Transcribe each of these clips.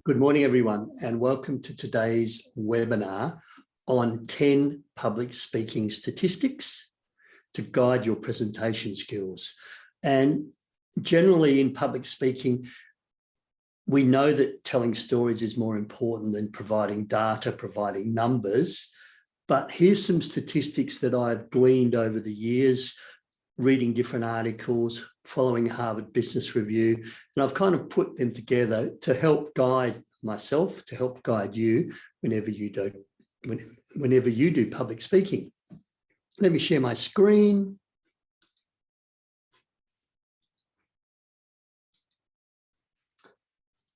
Good morning, everyone, and welcome to today's webinar on 10 public speaking statistics to guide your presentation skills. And generally in public speaking, we know that telling stories is more important than providing data, providing numbers. But here's some statistics that I've gleaned over the years, reading different articles, following Harvard Business Review, and I've kind of put them together to help guide myself, to help guide you whenever you do public speaking. Let me share my screen.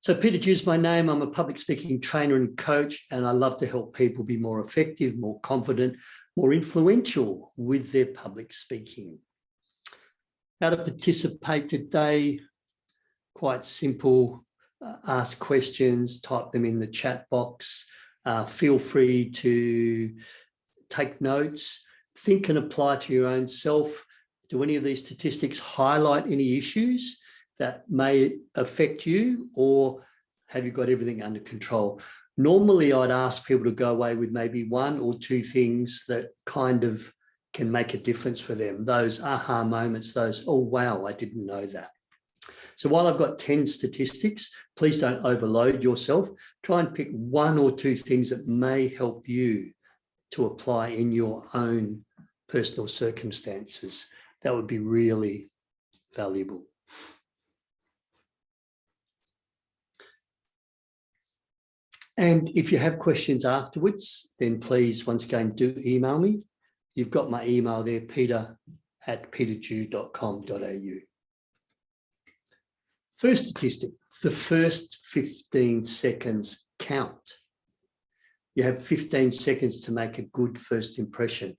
So Peter Dew is my name. I'm a public speaking trainer and coach, and I love to help people be more effective, more confident, more influential with their public speaking. How to participate today, quite simple. Ask questions, type them in the chat box. Feel free to take notes, think and apply to your own self. Do any of these statistics highlight any issues that may affect you, or have you got everything under control? Normally, I'd ask people to go away with maybe one or two things that kind of can make a difference for them. Those aha moments, those, oh, wow, I didn't know that. So while I've got 10 statistics, please don't overload yourself. Try and pick one or two things that may help you to apply in your own personal circumstances. That would be really valuable. And if you have questions afterwards, then please, once again, do email me. You've got my email there, peter@peterdew.com.au. First statistic, the first 15 seconds count. You have 15 seconds to make a good first impression.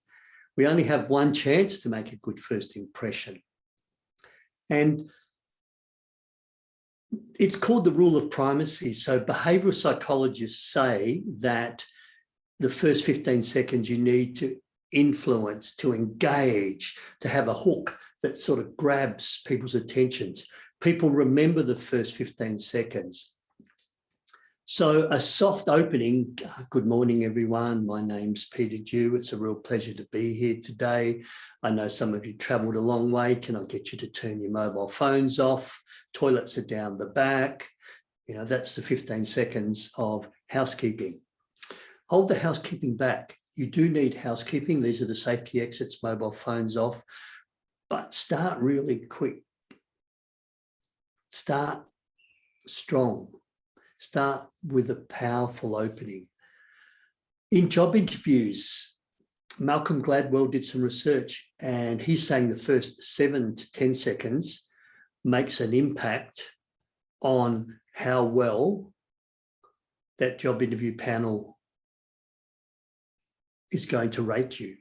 We only have one chance to make a good first impression. And it's called the rule of primacy. So behavioral psychologists say that the first 15 seconds you need to influence, to engage, to have a hook that sort of grabs people's attentions. People remember the first 15 seconds. So a soft opening, good morning, everyone. My name's Peter Dew. It's a real pleasure to be here today. I know some of you traveled a long way. Can I get you to turn your mobile phones off? Toilets are down the back. You know, that's the 15 seconds of housekeeping. Hold the housekeeping back. You do need housekeeping. These are the safety exits, mobile phones off, but start really quick. Start strong. Start with a powerful opening. In job interviews, Malcolm Gladwell did some research, and he's saying the first 7 to 10 seconds makes an impact on how well that job interview panel is going to rate you.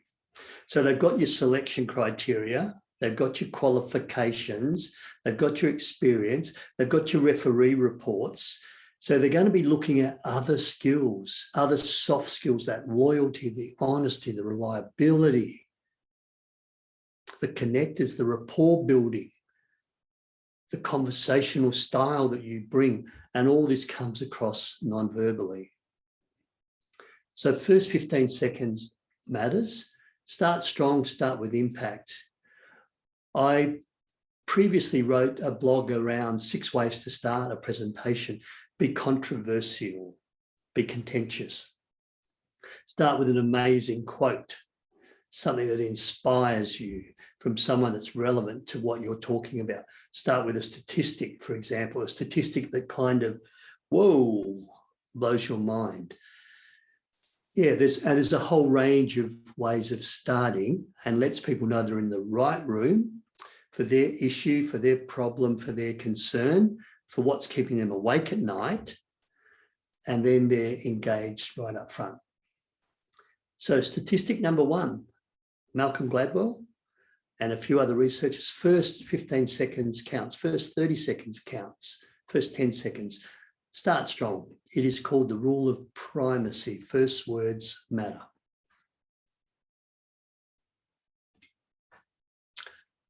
So they've got your selection criteria, they've got your qualifications, they've got your experience, they've got your referee reports. So they're going to be looking at other skills, other soft skills, that loyalty, the honesty, the reliability, the connectors, the rapport building, the conversational style that you bring, and all this comes across non-verbally. So first 15 seconds matters. Start strong, start with impact. I previously wrote a blog around 6 ways to start a presentation. Be controversial, be contentious. Start with an amazing quote, something that inspires you from someone that's relevant to what you're talking about. Start with a statistic, for example, a statistic that kind of, whoa, blows your mind. Yeah, there's a whole range of ways of starting, and lets people know they're in the right room for their issue, for their problem, for their concern, for what's keeping them awake at night, and then they're engaged right up front. So statistic number 1, Malcolm Gladwell and a few other researchers, first 15 seconds counts, first 30 seconds counts, first 10 seconds. Start strong. It is called the rule of primacy. First words matter.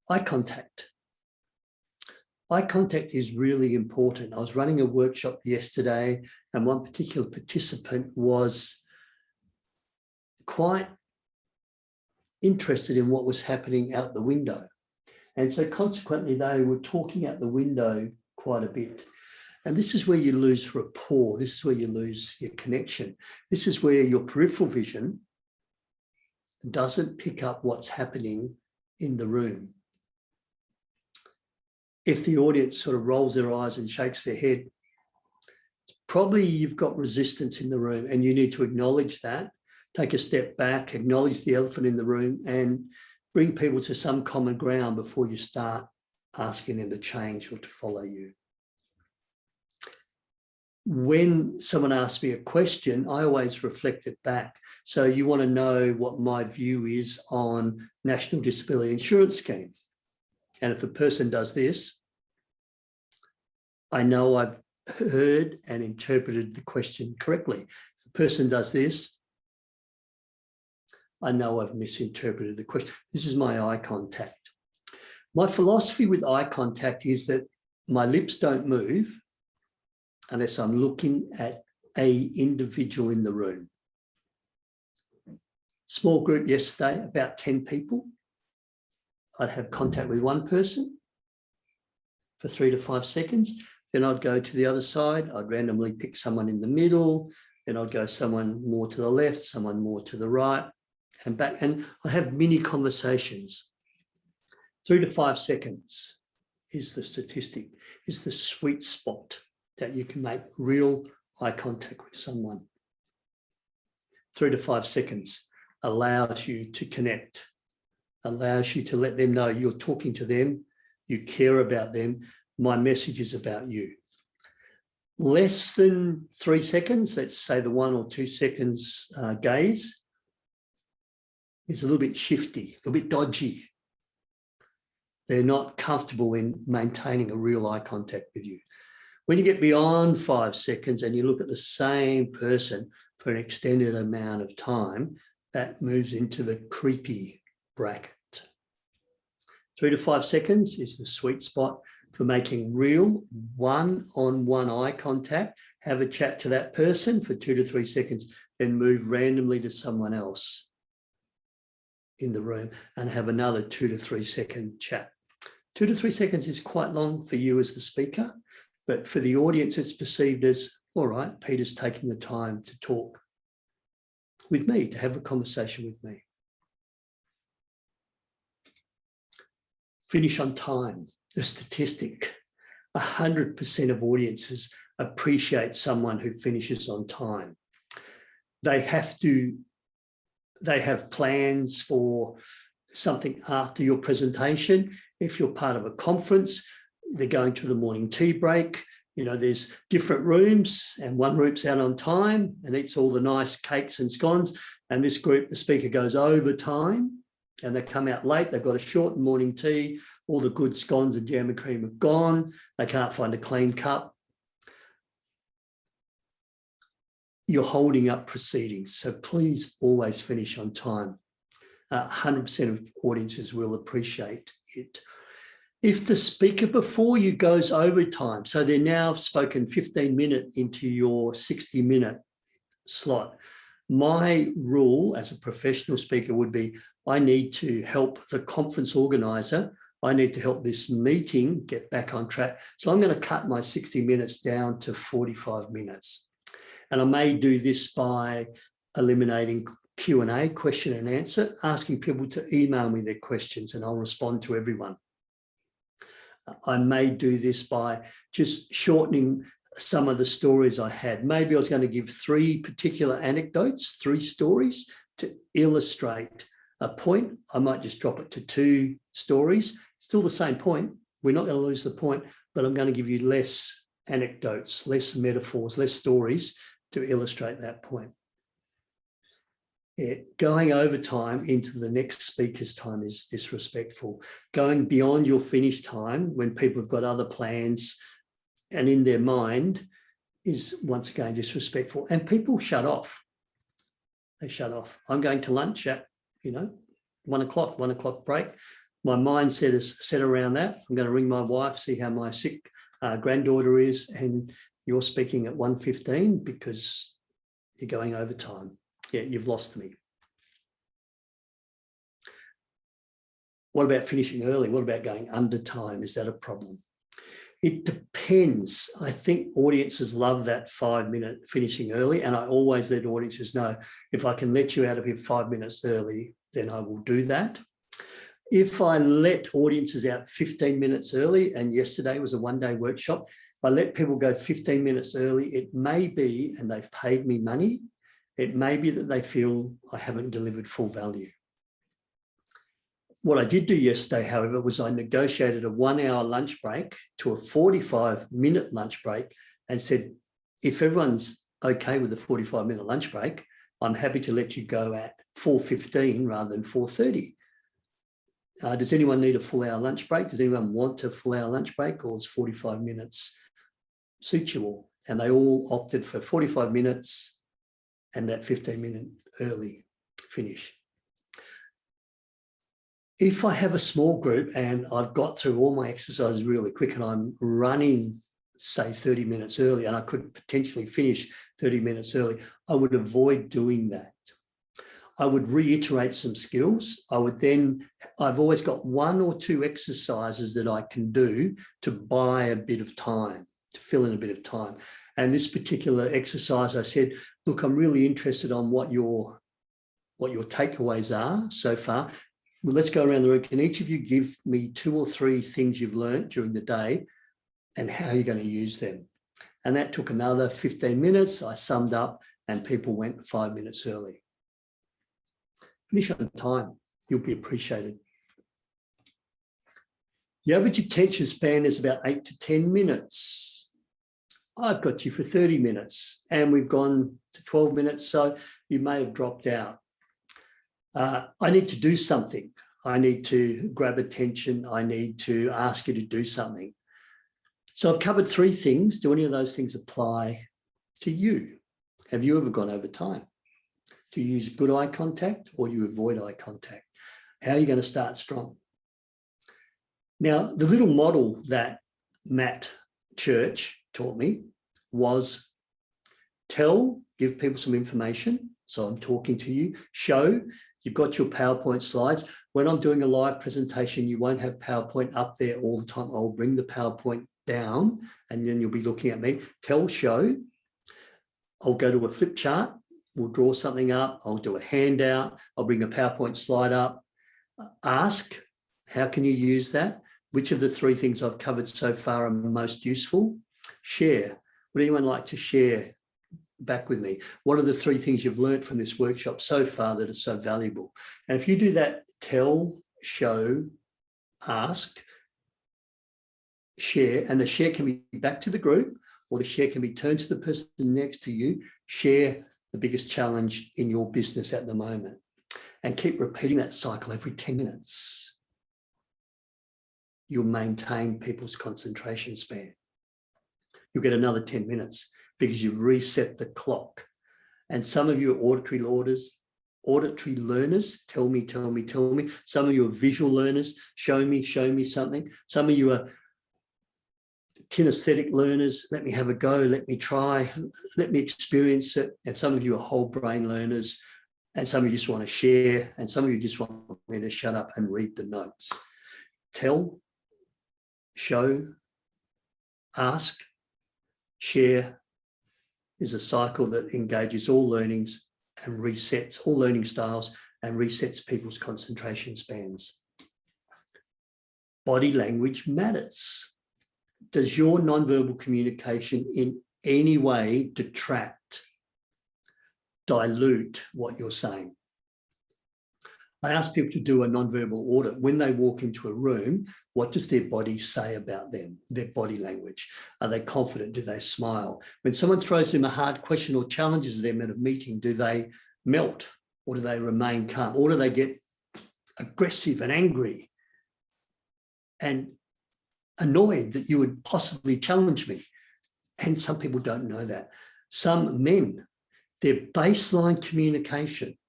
Eye contact. eye contact is really important. I was running a workshop yesterday, and one particular participant was quite interested in what was happening out the window. And so consequently, they were talking out the window quite a bit. And this is where you lose rapport. This is where you lose your connection. This is where your peripheral vision doesn't pick up what's happening in the room. If the audience sort of rolls their eyes and shakes their head, probably you've got resistance in the room, and you need to acknowledge that, take a step back, acknowledge the elephant in the room, and bring people to some common ground before you start asking them to change or to follow you. When someone asks me a question, I always reflect it back. So you want to know what my view is on National Disability Insurance Scheme. And if a person does this, I know I've heard and interpreted the question correctly. If the person does this, I know I've misinterpreted the question. This is my eye contact. My philosophy with eye contact is that my lips don't move unless I'm looking at an individual in the room. Small group yesterday, about 10 people. I'd have contact with one person for 3 to 5 seconds. Then I'd go to the other side. I'd randomly pick someone in the middle. Then I'd go someone more to the left, someone more to the right, and back. And I have mini conversations. 3 to 5 seconds is the statistic, is the sweet spot that you can make real eye contact with someone. 3 to 5 seconds allows you to connect, allows you to let them know you're talking to them, you care about them. My message is about you. Less than 3 seconds, let's say the 1 or 2 seconds gaze, is a little bit shifty, a little bit dodgy. They're not comfortable in maintaining a real eye contact with you. When you get beyond 5 seconds and you look at the same person for an extended amount of time, that moves into the creepy bracket. 3 to 5 seconds is the sweet spot for making real one-on-one eye contact. Have a chat to that person for 2 to 3 seconds, then move randomly to someone else in the room and have another 2 to 3 second chat. 2 to 3 seconds is quite long for you as the speaker, but for the audience, it's perceived as, all right, Peter's taking the time to talk with me, to have a conversation with me. Finish on time. The statistic, 100% of audiences appreciate someone who finishes on time. They have plans for something after your presentation. If you're part of a conference, they're going to the morning tea break. You know, there's different rooms, and one group's out on time and eats all the nice cakes and scones. And this group, the speaker goes over time and they come out late. They've got a short morning tea. All the good scones and jam and cream have gone. They can't find a clean cup. You're holding up proceedings. So please always finish on time. 100% of audiences will appreciate it. If the speaker before you goes over time, so they're now spoken 15 minutes into your 60-minute slot, my rule as a professional speaker would be, I need to help the conference organizer. I need to help this meeting get back on track. So I'm going to cut my 60 minutes down to 45 minutes. And I may do this by eliminating Q&A, question and answer, asking people to email me their questions and I'll respond to everyone. I may do this by just shortening some of the stories I had. Maybe I was going to give 3 particular anecdotes, 3 stories to illustrate a point. I might just drop it to 2 stories. Still the same point. We're not going to lose the point, but I'm going to give you less anecdotes, less metaphors, less stories to illustrate that point. Yeah, going over time into the next speaker's time is disrespectful. Going beyond your finish time when people have got other plans and in their mind is once again disrespectful. And people shut off. They shut off. I'm going to lunch at, 1 o'clock break. my mindset is set around that. I'm going to ring my wife, see how my sick granddaughter is, and you're speaking at 1:15 because you're going overtime. Yeah, you've lost me. What about finishing early? What about going under time? Is that a problem? It depends. I think audiences love that 5-minute finishing early, and I always let audiences know, if I can let you out of here 5 minutes early, then I will do that. If I let audiences out 15 minutes early, and yesterday was a one-day workshop, if I let people go 15 minutes early, it may be, and they've paid me money, it may be that they feel I haven't delivered full value. What I did do yesterday, however, was I negotiated a 1-hour lunch break to a 45-minute lunch break and said, if everyone's okay with a 45-minute lunch break, I'm happy to let you go at 4:15 rather than 4:30. Does anyone need a full-hour lunch break? Does anyone want a full-hour lunch break, or is 45 minutes suit you all? And they all opted for 45 minutes and that 15-minute early finish. If I have a small group and I've got through all my exercises really quick and I'm running, say, 30 minutes early, and I could potentially finish 30 minutes early, I would avoid doing that. I would reiterate some skills. I've always got 1 or 2 exercises that I can do to buy a bit of time, to fill in a bit of time. And this particular exercise, I said, look, I'm really interested on what your takeaways are so far. Well, let's go around the room. Can each of you give me 2 or 3 things you've learned during the day and how you're going to use them? And that took another 15 minutes. I summed up and people went 5 minutes early. Finish on time. You'll be appreciated. The average attention span is about 8 to 10 minutes. I've got you for 30 minutes and we've gone to 12 minutes, so you may have dropped out. I need to do something. I need to grab attention. I need to ask you to do something. So I've covered 3 things. Do any of those things apply to you? Have you ever gone over time? Do you use good eye contact or you avoid eye contact? How are you going to start strong? Now, the little model that Matt Church taught me was give people some information. So I'm talking to you, show. You've got your PowerPoint slides. When I'm doing a live presentation, you won't have PowerPoint up there all the time. I'll bring the PowerPoint down and then you'll be looking at me. Tell, show. I'll go to a flip chart. We'll draw something up. I'll do a handout. I'll bring a PowerPoint slide up. Ask, how can you use that? Which of the 3 things I've covered so far are most useful? Share. Would anyone like to share back with me? What are the 3 things you've learned from this workshop so far that are so valuable? And if you do that, tell, show, ask, share, and the share can be back to the group or the share can be turned to the person next to you. Share the biggest challenge in your business at the moment and keep repeating that cycle every 10 minutes. You'll maintain people's concentration span. You'll get another 10 minutes because you've reset the clock. And some of you are auditory learners, tell me, tell me, tell me. Some of you are visual learners, show me something. Some of you are kinesthetic learners, let me have a go, let me try, let me experience it. And some of you are whole brain learners, and some of you just want to share, and some of you just want me to shut up and read the notes. Tell, show, ask, share is a cycle that engages all learnings and resets all learning styles and resets people's concentration spans. Body language matters. Does your nonverbal communication in any way detract, dilute what you're saying? I ask people to do a nonverbal audit. When they walk into a room, what does their body say about them, their body language? Are they confident? Do they smile? When someone throws them a hard question or challenges them at a meeting, do they melt or do they remain calm? Or do they get aggressive and angry and annoyed that you would possibly challenge me? And some people don't know that. Some men, their baseline communication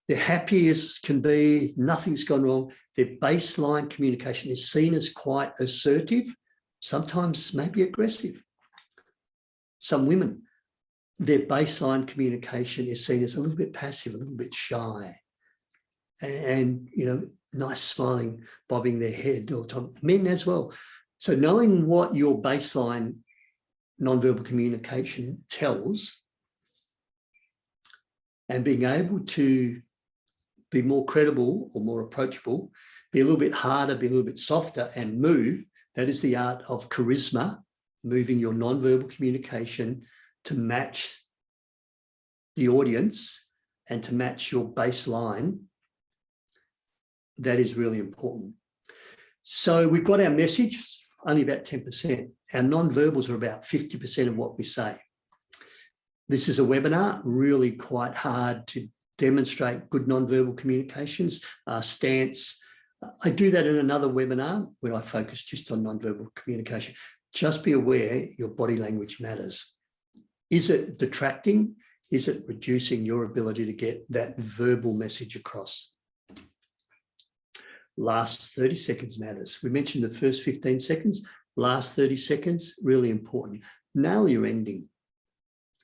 They're happy as can be, nothing's gone wrong. Their baseline communication is seen as quite assertive, sometimes maybe aggressive. Some women, their baseline communication is seen as a little bit passive, a little bit shy. And, you know, nice smiling, bobbing their head all the time. Men as well. So knowing what your baseline nonverbal communication tells and being able to be more credible or more approachable, be a little bit harder, be a little bit softer and move, that is the art of charisma, moving your nonverbal communication to match the audience and to match your baseline. That is really important. So we've got our message, only about 10%. Our nonverbals are about 50% of what we say. This is a webinar, really quite hard to demonstrate good nonverbal communications, stance. I do that in another webinar where I focus just on nonverbal communication. Just be aware your body language matters. Is it detracting? Is it reducing your ability to get that verbal message across? Last 30 seconds matters. We mentioned the first 15 seconds, last 30 seconds, really important. Nail your ending.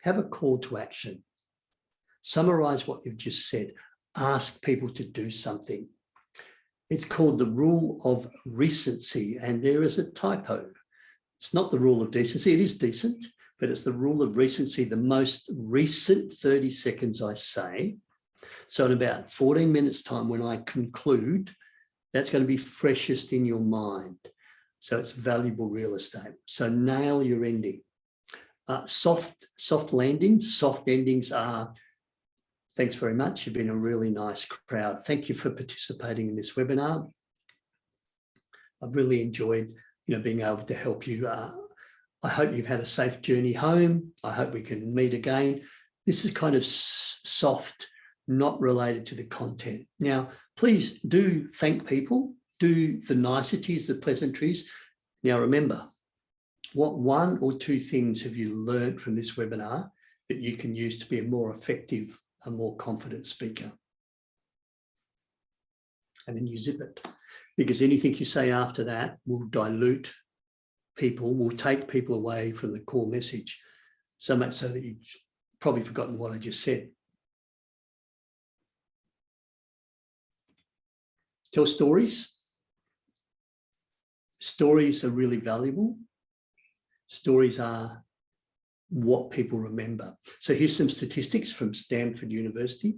Have a call to action. Summarize what you've just said. Ask people to do something. It's called the rule of recency, and there is a typo. It's not the rule of decency. It is decent, but it's the rule of recency, the most recent 30 seconds I say. So in about 14 minutes time when I conclude, that's going to be freshest in your mind. So it's valuable real estate. So nail your ending. Soft landings, soft endings are, thanks very much. You've been a really nice crowd. Thank you for participating in this webinar. I've really enjoyed, being able to help you. I hope you've had a safe journey home. I hope we can meet again. This is kind of soft, not related to the content. Now, please do thank people, do the niceties, the pleasantries. Now, remember, what one or two things have you learned from this webinar that you can use to be a more effective, a more confident speaker? And then you zip it, because anything you say after that will dilute people, will take people away from the core message, so much so that you've probably forgotten what I just said. Tell stories. Stories are really valuable. Stories are what people remember. So here's some statistics from Stanford University.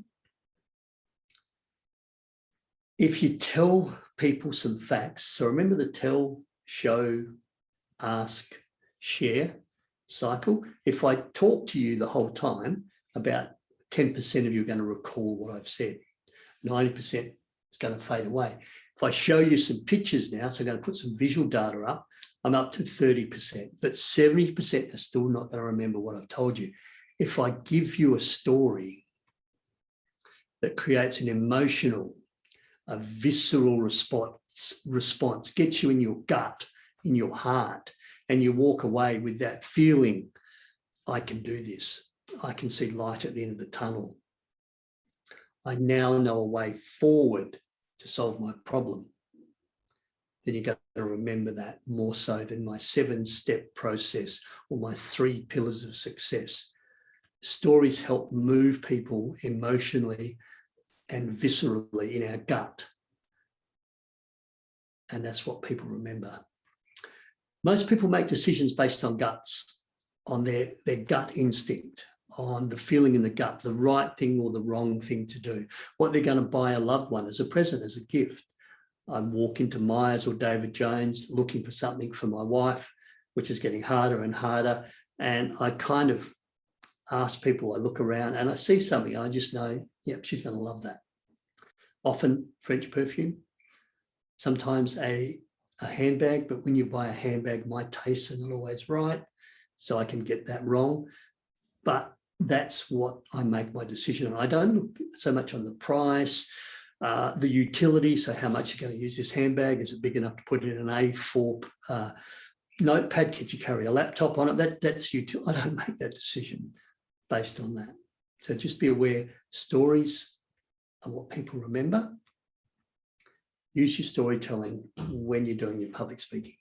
If you tell people some facts, so remember the tell, show, ask, share cycle. If I talk to you the whole time, about 10% of you are going to recall what I've said. 90% is going to fade away. If I show you some pictures now, so I'm going to put some visual data up, I'm up to 30%, but 70% are still not going to remember what I've told you. If I give you a story that creates an emotional, a visceral response, gets you in your gut, in your heart, and you walk away with that feeling, I can do this. I can see light at the end of the tunnel. I now know a way forward to solve my problem. Then you've got to remember that more so than my 7-step process or my 3 pillars of success. Stories help move people emotionally and viscerally in our gut. And that's what people remember. Most people make decisions based on guts, on their gut instinct, on the feeling in the gut, the right thing or the wrong thing to do, what they're going to buy a loved one as a present, as a gift. I walk into Myers or David Jones looking for something for my wife, which is getting harder and harder. And I kind of ask people, I look around and I see something, I just know, yep, she's going to love that. Often French perfume, sometimes a handbag, but when you buy a handbag, my tastes are not always right, so I can get that wrong. But that's what I make my decision on. I don't look so much on the price, the utility, so how much you're going to use this handbag. Is it big enough to put in an A4 notepad? Could you carry a laptop on it? That's utility. I don't make that decision based on that. So just be aware, stories are what people remember. Use your storytelling when you're doing your public speaking.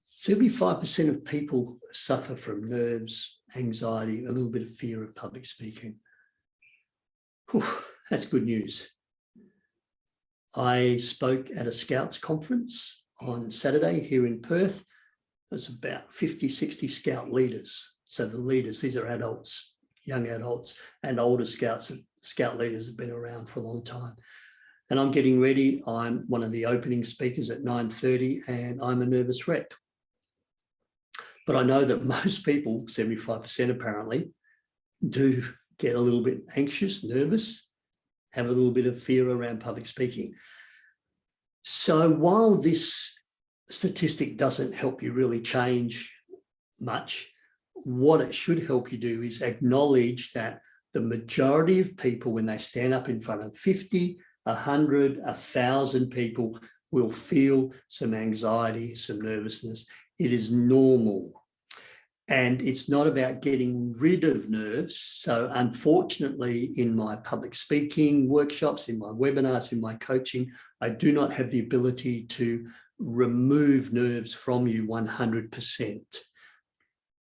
"75% of people suffer from nerves, anxiety, a little bit of fear of public speaking." Whew, that's good news. I spoke at a Scouts conference on Saturday here in Perth. There's about 50, 60 Scout leaders. So the leaders, these are adults, young adults, and older Scouts. Scout leaders have been around for a long time. And I'm getting ready. I'm one of the opening speakers at 9:30, and I'm a nervous wreck. But I know that most people, 75% apparently, do get a little bit anxious, nervous, have a little bit of fear around public speaking. So while this statistic doesn't help you really change much, what it should help you do is acknowledge that the majority of people, when they stand up in front of 50, 100, 1,000 people, will feel some anxiety, some nervousness. It is normal. And it's not about getting rid of nerves. So unfortunately, in my public speaking workshops, in my webinars, in my coaching, I do not have the ability to remove nerves from you 100%.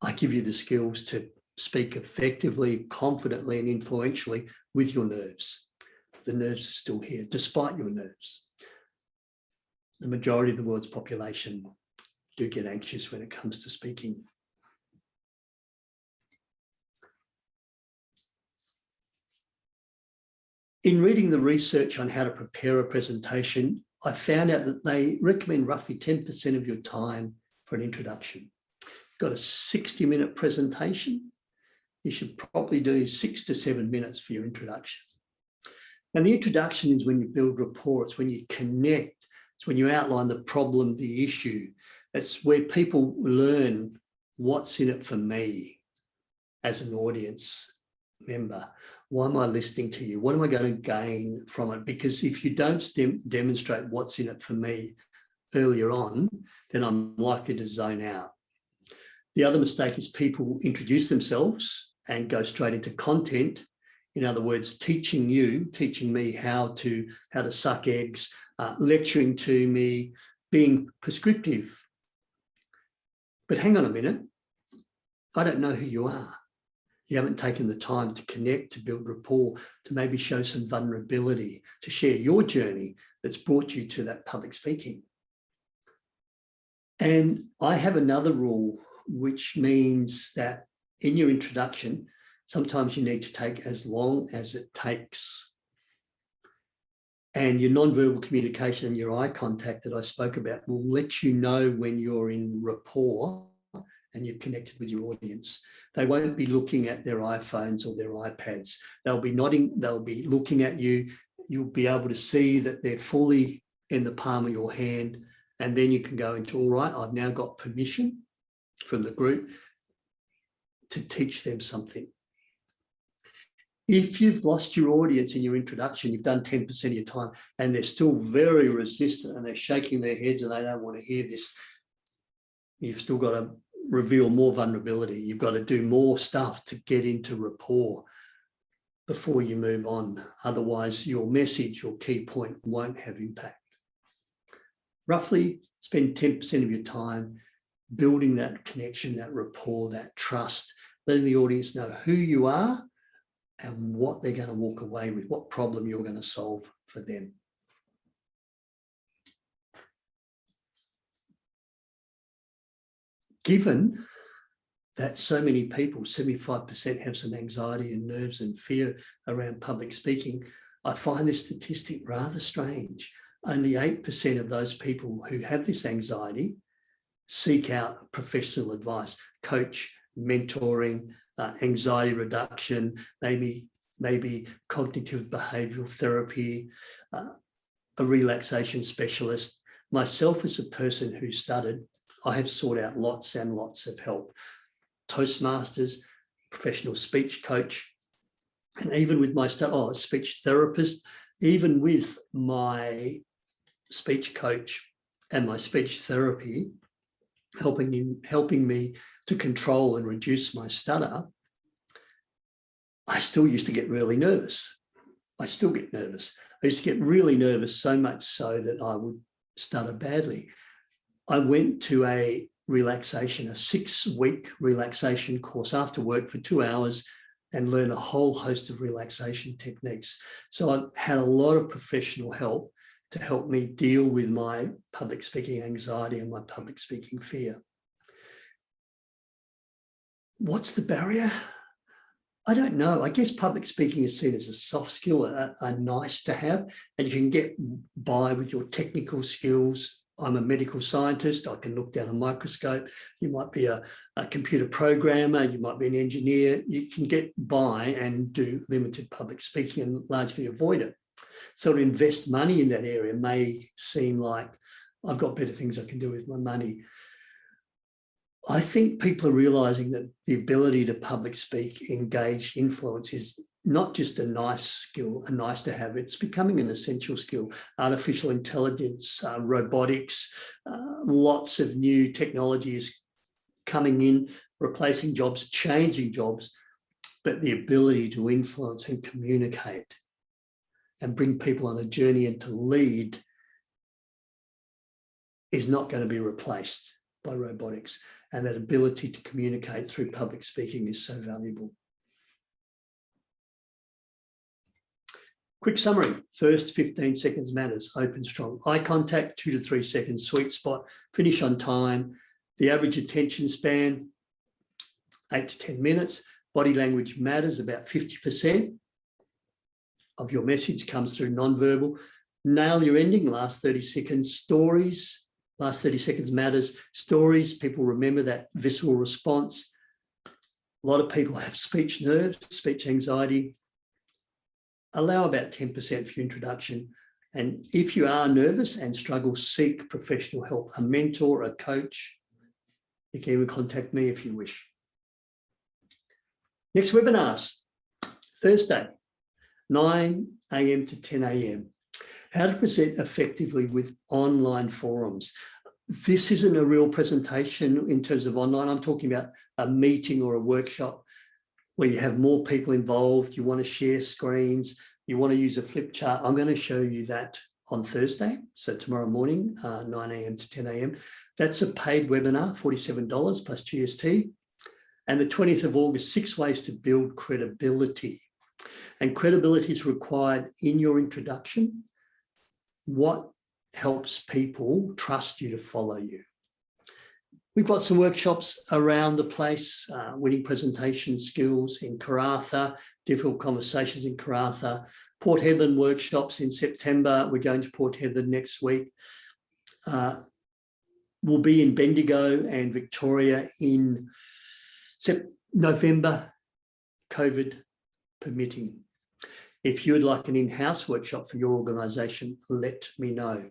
I give you the skills to speak effectively, confidently, and influentially with your nerves. The nerves are still here, despite your nerves. The majority of the world's population do get anxious when it comes to speaking. In reading the research on how to prepare a presentation, I found out that they recommend roughly 10% of your time for an introduction. Got a 60-minute presentation, you should probably do 6 to 7 minutes for your introduction. And the introduction is when you build rapport, it's when you connect, it's when you outline the problem, the issue. It's where people learn what's in it for me as an audience member. Why am I listening to you? What am I going to gain from it? Because if you don't demonstrate what's in it for me earlier on, then I'm likely to zone out. The other mistake is people introduce themselves and go straight into content. In other words, teaching me how to suck eggs, lecturing to me, being prescriptive. But hang on a minute. I don't know who you are. You haven't taken the time to connect, to build rapport, to maybe show some vulnerability, to share your journey that's brought you to that public speaking. And I have another rule, which means that in your introduction, sometimes you need to take as long as it takes. And your nonverbal communication and your eye contact that I spoke about will let you know when you're in rapport and you've connected with your audience. They won't be looking at their iPhones or their iPads. They'll be nodding, they'll be looking at you. You'll be able to see that they're fully in the palm of your hand. And then you can go into, all right, I've now got permission from the group to teach them something. If you've lost your audience in your introduction, you've done 10% of your time and they're still very resistant and they're shaking their heads and they don't want to hear this, you've still got to reveal more vulnerability. You've got to do more stuff to get into rapport before you move on. Otherwise, your message, your key point won't have impact. Roughly spend 10% of your time building that connection, that rapport, that trust, letting the audience know who you are and what they're going to walk away with, what problem you're going to solve for them. Given that so many people, 75%, have some anxiety and nerves and fear around public speaking, I find this statistic rather strange. Only 8% of those people who have this anxiety seek out professional advice, coach, mentoring, anxiety reduction, maybe cognitive behavioural therapy, a relaxation specialist. Myself, as a person who studied, I have sought out lots and lots of help. Toastmasters, professional speech coach, and even with my speech therapist, even with my speech coach and my speech therapy, helping me to control and reduce my stutter, I still used to get really nervous. I still get nervous. I used to get really nervous, so much so that I would stutter badly. I went to a 6-week relaxation course after work for 2 hours and learned a whole host of relaxation techniques. So I had a lot of professional help to help me deal with my public speaking anxiety and my public speaking fear. What's the barrier? I don't know. I guess public speaking is seen as a soft skill, a nice to have, and you can get by with your technical skills. I'm a medical scientist. I can look down a microscope. You might be a computer programmer. You might be an engineer. You can get by and do limited public speaking and largely avoid it. So to invest money in that area may seem like I've got better things I can do with my money. I think people are realizing that the ability to public speak, engage, influence is not just a nice skill, a nice to have, it's becoming an essential skill. Artificial intelligence, robotics, lots of new technologies coming in, replacing jobs, changing jobs, but the ability to influence and communicate and bring people on a journey and to lead is not going to be replaced by robotics. And that ability to communicate through public speaking is so valuable. Quick summary. First 15 seconds matters. Open strong. Eye contact, 2 to 3 seconds. Sweet spot. Finish on time. The average attention span, 8 to 10 minutes. Body language matters. About 50% of your message comes through non-verbal. Nail your ending. Last 30 seconds. Stories. Last 30 seconds matters. Stories, people remember that visceral response. A lot of people have speech nerves, speech anxiety. Allow about 10% for your introduction. And if you are nervous and struggle, seek professional help, a mentor, a coach. You can even contact me if you wish. Next webinars, Thursday, 9 a.m. to 10 a.m. How to present effectively with online forums. This isn't a real presentation in terms of online. I'm talking about a meeting or a workshop where you have more people involved. You want to share screens. You want to use a flip chart. I'm going to show you that on Thursday. So tomorrow morning, 9 a.m. to 10 a.m. That's a paid webinar, $47 plus GST. And the 20th of August, 6 ways to build credibility. And credibility is required in your introduction. What helps people trust you to follow you? We've got some workshops around the place, winning presentation skills in Karratha, difficult conversations in Karratha, Port Hedland workshops in September. We're going to Port Hedland next week. We'll be in Bendigo and Victoria in November, COVID permitting. If you would like an in-house workshop for your organisation, let me know.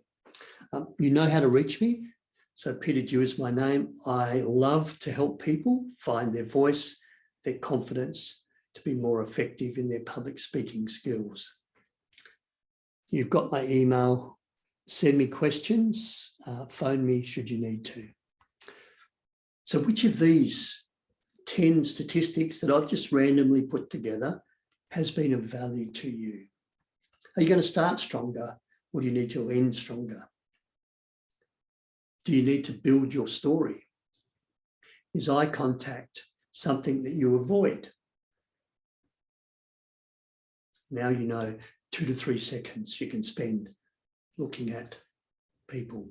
You know how to reach me. So Peter Dew is my name. I love to help people find their voice, their confidence, to be more effective in their public speaking skills. You've got my email. Send me questions. Phone me should you need to. So which of these 10 statistics that I've just randomly put together has been of value to you? Are you going to start stronger, or do you need to end stronger? Do you need to build your story? Is eye contact something that you avoid? Now you know 2 to 3 seconds you can spend looking at people.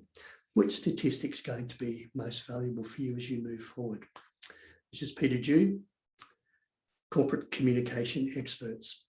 Which statistic's going to be most valuable for you as you move forward? This is Peter Dew, Corporate Communication Experts.